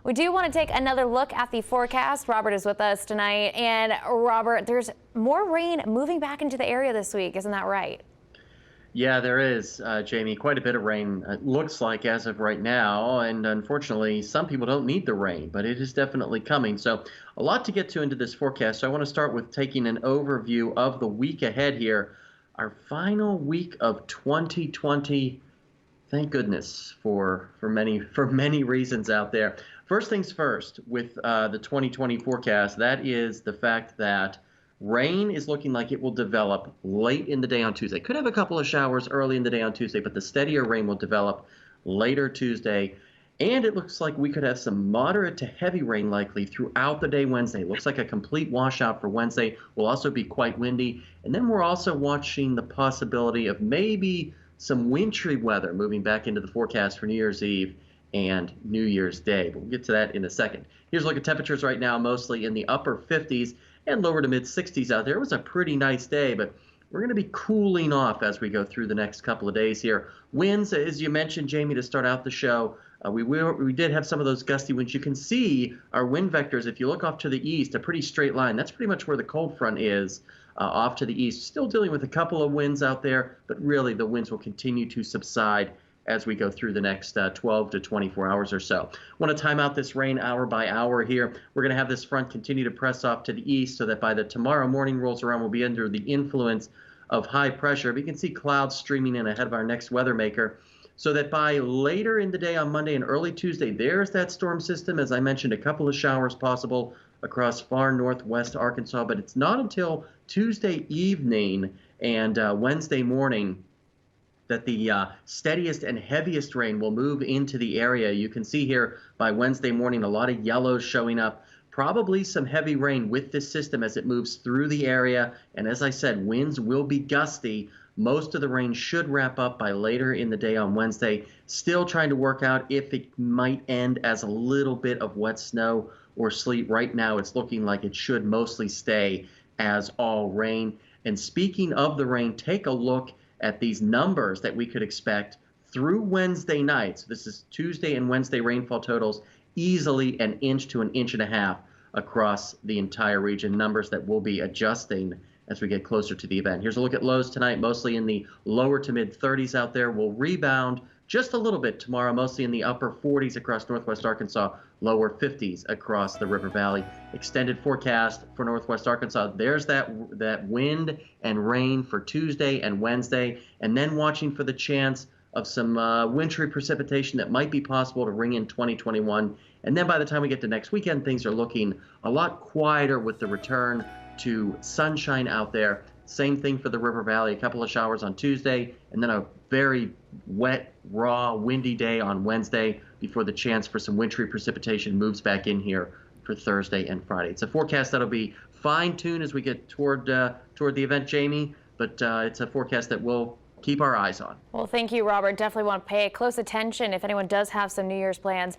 We do want to take another look at the forecast. Robert is with us tonight. And Robert, there's more rain moving back into the area this week. Isn't that right? Yeah, there is, Jamie, quite a bit of rain, it looks like, as of right now. And unfortunately, some people don't need the rain, but it is definitely coming. So a lot to get to into this forecast. So I want to start with taking an overview of the week ahead here. Our final week of 2020. Thank goodness for many reasons out there. First things first, with the 2020 forecast, that is the fact that rain is looking like it will develop late in the day on Tuesday. Could have a couple of showers early in the day on Tuesday, but the steadier rain will develop later Tuesday. And it looks like we could have some moderate to heavy rain likely throughout the day Wednesday. Looks like a complete washout for Wednesday. Will also be quite windy. And then we're also watching the possibility of maybe some wintry weather moving back into the forecast for New Year's Eve and New Year's Day. But we'll get to that in a second. Here's a look at temperatures right now, mostly in the upper 50s and lower to mid 60s out there. It was a pretty nice day, but we're going to be cooling off as we go through the next couple of days here. Winds, as you mentioned, Jamie, to start out the show, we did have some of those gusty winds. You can see our wind vectors. If you look off to the east, a pretty straight line. That's pretty much where the cold front is, off to the east. Still dealing with a couple of winds out there, but really the winds will continue to subside as we go through the next 12 to 24 hours or so. I want to time out this rain hour by hour here. We're going to have this front continue to press off to the east so that by the tomorrow morning rolls around, we'll be under the influence of high pressure. But you can see clouds streaming in ahead of our next weather maker, so that by later in the day on Monday and early Tuesday, there's that storm system. As I mentioned, a couple of showers possible across far northwest Arkansas, but it's not until Tuesday evening and Wednesday morning that the steadiest and heaviest rain will move into the area. You can see here by Wednesday morning a lot of yellows showing up. Probably some heavy rain with this system as it moves through the area. And as I said, winds will be gusty. Most of the rain should wrap up by later in the day on Wednesday. Still trying to work out if it might end as a little bit of wet snow or sleet. Right now, it's looking like it should mostly stay as all rain. And speaking of the rain, take a look at these numbers that we could expect through Wednesday night. So this is Tuesday and Wednesday rainfall totals, easily an inch to an inch and a half across the entire region, numbers that will be adjusting as we get closer to the event. Here's a look at lows tonight, mostly in the lower to mid 30s out there. We'll rebound just a little bit tomorrow, mostly in the upper 40s across northwest Arkansas, lower 50s across the River Valley. Extended forecast for northwest Arkansas. There's that wind and rain for Tuesday and Wednesday, and then watching for the chance of some wintry precipitation that might be possible to ring in 2021. And then by the time we get to next weekend, things are looking a lot quieter with the return to sunshine out there. Same thing for the River Valley, a couple of showers on Tuesday, and then a very wet, raw, windy day on Wednesday before the chance for some wintry precipitation moves back in here for Thursday and Friday. It's a forecast that'll be fine-tuned as we get toward the event, Jamie, but it's a forecast that we'll keep our eyes on. Well, thank you, Robert. Definitely want to pay close attention if anyone does have some New Year's plans.